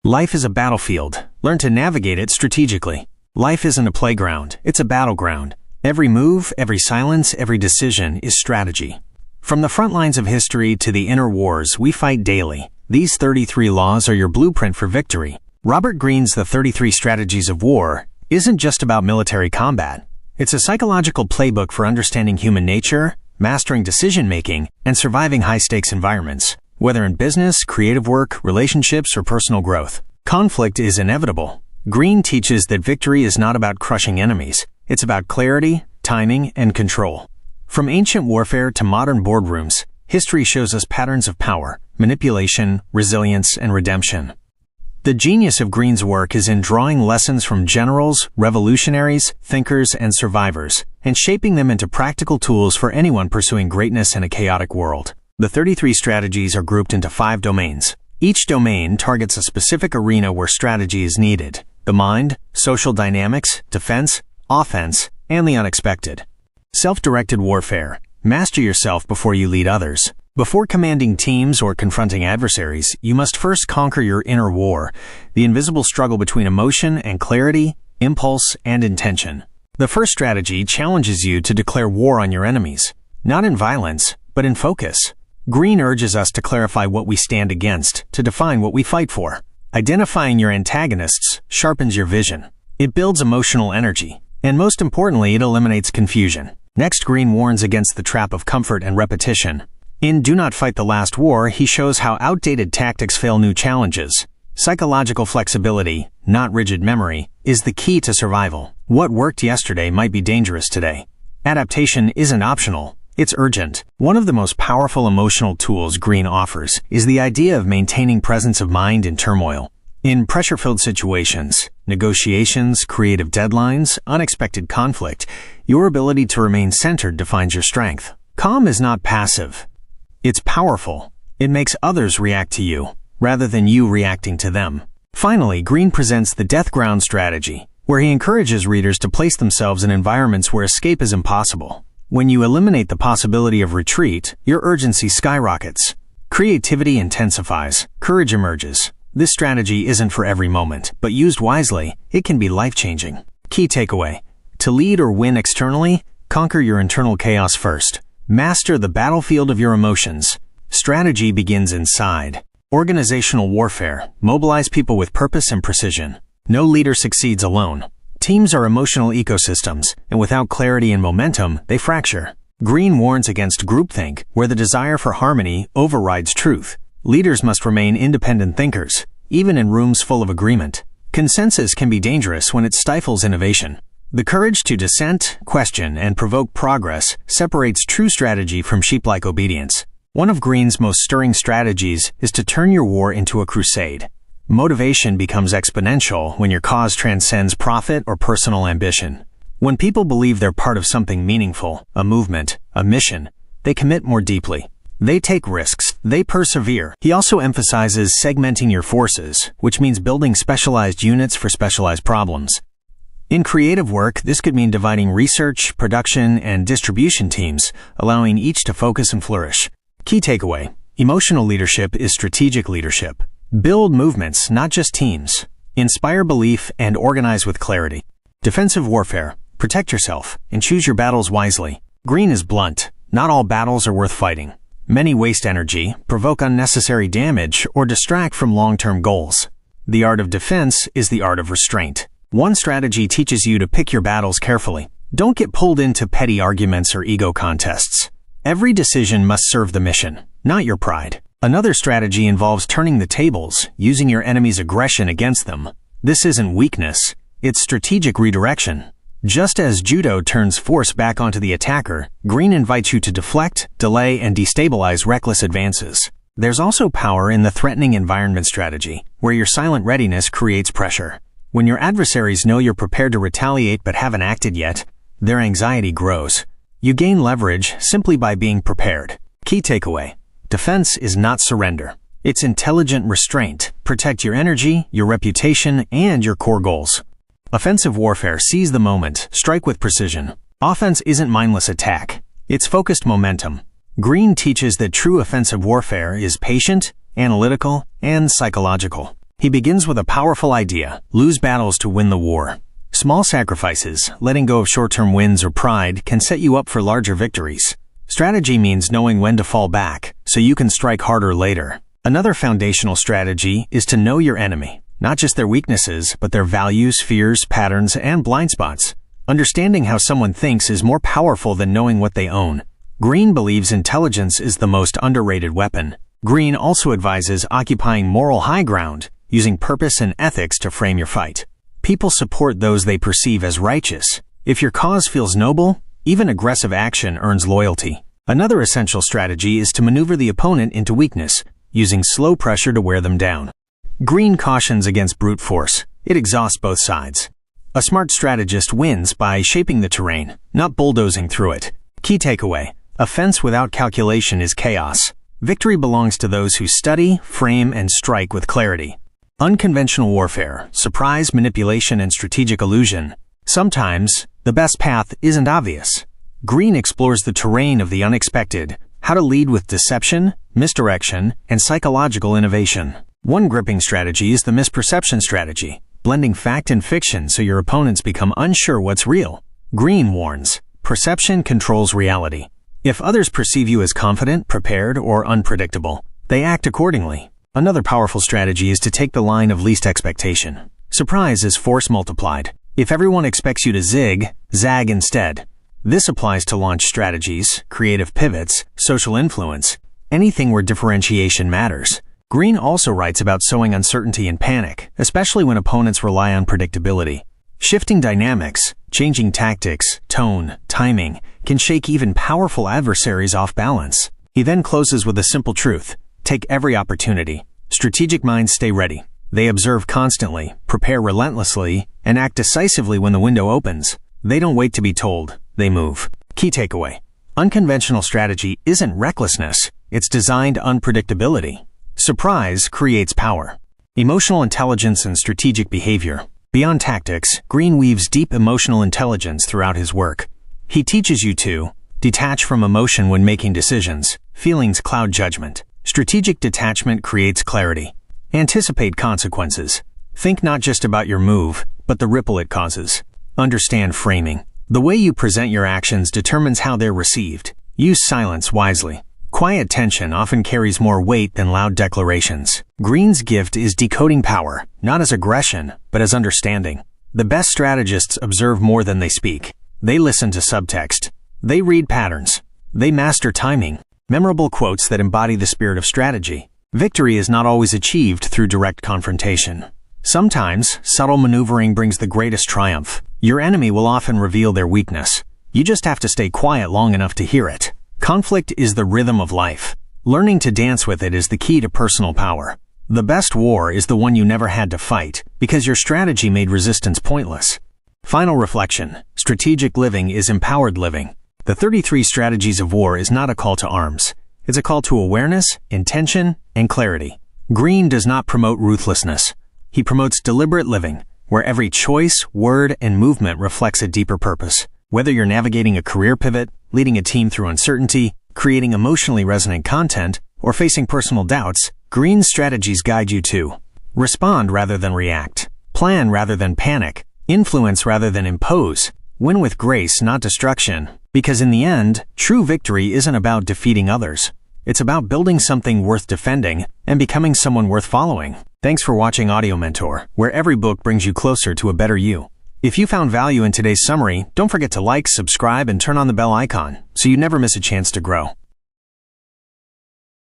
Life is a battlefield. Learn to navigate it strategically. Life isn't a playground, it's a battleground. Every move, every silence, every decision is strategy. From the front lines of history to the inner wars we fight daily, these 33 laws are your blueprint for victory. Robert Greene's The 33 Strategies of War isn't just about military combat. It's a psychological playbook for understanding human nature, mastering decision-making, and surviving high-stakes environments. Whether in business, creative work, relationships, or personal growth, conflict is inevitable. Greene teaches that victory is not about crushing enemies. It's about clarity, timing, and control. From ancient warfare to modern boardrooms, history shows us patterns of power, manipulation, resilience, and redemption. The genius of Greene's work is in drawing lessons from generals, revolutionaries, thinkers, and survivors, and shaping them into practical tools for anyone pursuing greatness in a chaotic world. The 33 strategies are grouped into 5 domains. Each domain targets a specific arena where strategy is needed: the mind, social dynamics, defense, offense, and the unexpected. Self-directed warfare. Master yourself before you lead others. Before commanding teams or confronting adversaries, you must first conquer your inner war, the invisible struggle between emotion and clarity, impulse and intention. The first strategy challenges you to declare war on your enemies, not in violence, but in focus. Greene urges us to clarify what we stand against, to define what we fight for. Identifying your antagonists sharpens your vision. It builds emotional energy, and most importantly, it eliminates confusion. Next, Greene warns against the trap of comfort and repetition. In Do Not Fight the Last War, he shows how outdated tactics fail new challenges. Psychological flexibility, not rigid memory, is the key to survival. What worked yesterday might be dangerous today. Adaptation isn't optional. It's urgent. One of the most powerful emotional tools Greene offers is the idea of maintaining presence of mind in turmoil. In pressure-filled situations, negotiations, creative deadlines, unexpected conflict, your ability to remain centered defines your strength. Calm is not passive. It's powerful. It makes others react to you, rather than you reacting to them. Finally, Greene presents the death ground strategy, where he encourages readers to place themselves in environments where escape is impossible. When you eliminate the possibility of retreat, your urgency skyrockets. Creativity intensifies. Courage emerges. This strategy isn't for every moment, but used wisely, it can be life-changing. Key takeaway: to lead or win externally, conquer your internal chaos first. Master the battlefield of your emotions. Strategy begins inside. Organizational warfare. Mobilize people with purpose and precision. No leader succeeds alone. Teams are emotional ecosystems, and without clarity and momentum, they fracture. Greene warns against groupthink, where the desire for harmony overrides truth. Leaders must remain independent thinkers, even in rooms full of agreement. Consensus can be dangerous when it stifles innovation. The courage to dissent, question, and provoke progress separates true strategy from sheep-like obedience. One of Greene's most stirring strategies is to turn your war into a crusade. Motivation becomes exponential when your cause transcends profit or personal ambition. When people believe they're part of something meaningful, a movement, a mission, they commit more deeply. They take risks, they persevere. He also emphasizes segmenting your forces, which means building specialized units for specialized problems. In creative work, this could mean dividing research, production, and distribution teams, allowing each to focus and flourish. Key takeaway: emotional leadership is strategic leadership. Build movements, not just teams. Inspire belief and organize with clarity. Defensive warfare. Protect yourself and choose your battles wisely. Greene is blunt. Not all battles are worth fighting. Many waste energy, provoke unnecessary damage, or distract from long-term goals. The art of defense is the art of restraint. One strategy teaches you to pick your battles carefully. Don't get pulled into petty arguments or ego contests. Every decision must serve the mission, not your pride. Another strategy involves turning the tables, using your enemy's aggression against them. This isn't weakness, it's strategic redirection. Just as judo turns force back onto the attacker, Greene invites you to deflect, delay, and destabilize reckless advances. There's also power in the threatening environment strategy, where your silent readiness creates pressure. When your adversaries know you're prepared to retaliate but haven't acted yet, their anxiety grows. You gain leverage simply by being prepared. Key takeaway: defense is not surrender. It's intelligent restraint. Protect your energy, your reputation, and your core goals. Offensive warfare. Seize the moment. Strike with precision. Offense isn't mindless attack. It's focused momentum. Greene teaches that true offensive warfare is patient, analytical, and psychological. He begins with a powerful idea: lose battles to win the war. Small sacrifices, letting go of short-term wins or pride, can set you up for larger victories. Strategy means knowing when to fall back, so you can strike harder later. Another foundational strategy is to know your enemy, not just their weaknesses, but their values, fears, patterns, and blind spots. Understanding how someone thinks is more powerful than knowing what they own. Greene believes intelligence is the most underrated weapon. Greene also advises occupying moral high ground, using purpose and ethics to frame your fight. People support those they perceive as righteous. If your cause feels noble, even aggressive action earns loyalty. Another essential strategy is to maneuver the opponent into weakness, using slow pressure to wear them down. Greene cautions against brute force. It exhausts both sides. A smart strategist wins by shaping the terrain, not bulldozing through it. Key takeaway: offense without calculation is chaos. Victory belongs to those who study, frame, and strike with clarity. Unconventional warfare, surprise, manipulation, and strategic illusion. Sometimes, the best path isn't obvious. Greene explores the terrain of the unexpected, how to lead with deception, misdirection, and psychological innovation. One gripping strategy is the misperception strategy, blending fact and fiction so your opponents become unsure what's real. Greene warns, perception controls reality. If others perceive you as confident, prepared, or unpredictable, they act accordingly. Another powerful strategy is to take the line of least expectation. Surprise is force multiplied. If everyone expects you to zig, zag instead. This applies to launch strategies, creative pivots, social influence, anything where differentiation matters. Greene also writes about sowing uncertainty and panic, especially when opponents rely on predictability. Shifting dynamics, changing tactics, tone, timing, can shake even powerful adversaries off balance. He then closes with a simple truth: take every opportunity. Strategic minds stay ready. They observe constantly, prepare relentlessly, and act decisively when the window opens. They don't wait to be told, they move. Key takeaway: unconventional strategy isn't recklessness, it's designed unpredictability. Surprise creates power. Emotional intelligence and strategic behavior. Beyond tactics, Greene weaves deep emotional intelligence throughout his work. He teaches you to detach from emotion when making decisions. Feelings cloud judgment. Strategic detachment creates clarity. Anticipate consequences. Think not just about your move, but the ripple it causes. Understand framing. The way you present your actions determines how they're received. Use silence wisely. Quiet tension often carries more weight than loud declarations. Greene's gift is decoding power, not as aggression, but as understanding. The best strategists observe more than they speak. They listen to subtext. They read patterns. They master timing. Memorable quotes that embody the spirit of strategy. Victory is not always achieved through direct confrontation. Sometimes, subtle maneuvering brings the greatest triumph. Your enemy will often reveal their weakness. You just have to stay quiet long enough to hear it. Conflict is the rhythm of life. Learning to dance with it is the key to personal power. The best war is the one you never had to fight, because your strategy made resistance pointless. Final reflection: strategic living is empowered living. The 33 Strategies of War is not a call to arms. It's a call to awareness, intention, and clarity. Greene does not promote ruthlessness. He promotes deliberate living, where every choice, word, and movement reflects a deeper purpose. Whether you're navigating a career pivot, leading a team through uncertainty, creating emotionally resonant content, or facing personal doubts, Greene's strategies guide you to respond rather than react, plan rather than panic, influence rather than impose, win with grace, not destruction. Because in the end, true victory isn't about defeating others. It's about building something worth defending and becoming someone worth following. Thanks for watching Audio Mentor, where every book brings you closer to a better you. If you found value in today's summary, don't forget to like, subscribe, and turn on the bell icon so you never miss a chance to grow.